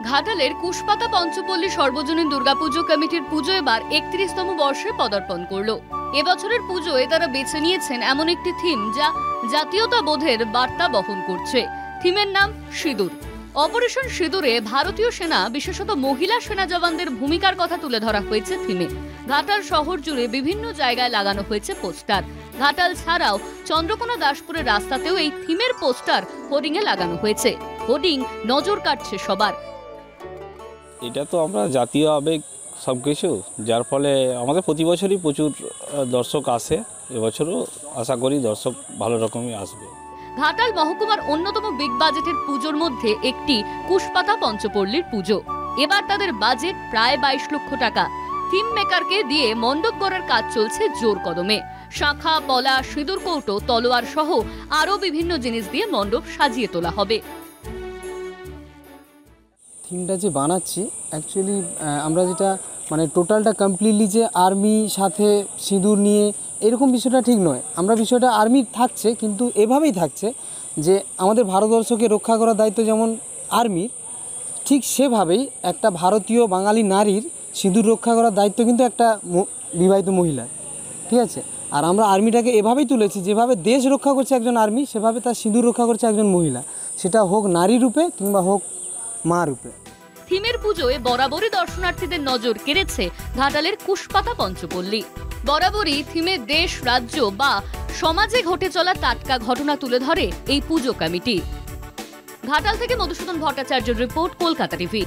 ঘাটালের কুশপাতা পঞ্চপল্লী সর্বজনীন দুর্গাপুজো কমিটির পুজো এবার ৩১তম বর্ষে পদার্পণ করলো। এবছরের পুজোয় তারা বেছে নিয়েছেন এমন একটি থিম যা জাতীয়তাবোধের বার্তা বহন করছে। থিমের নাম সিঁদুর। অপারেশন সিঁদুরে ভারতীয় সেনা, বিশেষত মহিলা সেনা জওয়ানদের ভূমিকার কথা তুলে ধরা হয়েছে থিমে। ঘাটাল শহর জুড়ে বিভিন্ন জায়গায় লাগানো হয়েছে পোস্টার। ঘাটাল ছাড়াও চন্দ্রকোনা দাসপুরের রাস্তাতেও এই থিমের পোস্টার হোর্ডিংয়ে লাগানো হয়েছে। হোর্ডিং নজর কাটছে সবার। এটা তো আমরা জাতীয় আবেগ সবকিছু, যার ফলে আমাদের প্রতি বছরই প্রচুর দর্শক আসে। এবছরও আশা করি দর্শক ভালো রকমই আসবে। ঘাটাল মহকুমার অন্যতম বিগ বাজেটের পুজোর মধ্যে একটি কুশপাতা পঞ্চপল্লীর পুজো। এবার তাদের বাজেট প্রায় 22 লক্ষ টাকা। থিম মেকারকে দিয়ে মণ্ডপ গড়ার কাজ চলছে জোর কদমে। শাখা, পলা, সিঁদুর কৌটো, তলোয়ার সহ আরো বিভিন্ন জিনিস দিয়ে মণ্ডপ সাজিয়ে তোলা হবে। থিমটা যে বানাচ্ছি অ্যাকচুয়ালি আমরা যেটা টোটালটা কমপ্লিটলি যে আর্মি সাথে সিঁদুর নিয়ে এরকম বিষয়টা ঠিক নয়। আমরা বিষয়টা আর্মি থাকছে, কিন্তু এভাবেই থাকছে যে আমাদের ভারতবর্ষকে রক্ষা করার দায়িত্ব যেমন আর্মির, ঠিক সেভাবেই একটা ভারতীয় বাঙালি নারীর সিঁদুর রক্ষা করার দায়িত্ব কিন্তু একটা বিবাহিত মহিলার। ঠিক আছে, আর আমরা আর্মিটাকে এভাবেই তুলেছি, যেভাবে দেশ রক্ষা করছে একজন আর্মি, সেভাবে তার সিঁদুর রক্ষা করছে একজন মহিলা, সেটা হোক নারী রূপে কিংবা হোক মা রূপে। থিমের পুজোয় বরাবরই দর্শনার্থীদের নজর কেড়েছে ঘাটালের কুশপাতা পঞ্চপল্লী। বরাবরই থিমে দেশ, রাজ্য বা সমাজে ঘটে চলা টাটকা ঘটনা তুলে ধরে এই পুজো কমিটি। ঘাটাল থেকে মধুসূদন ভট্টাচার্যের রিপোর্ট, কলকাতা টিভি।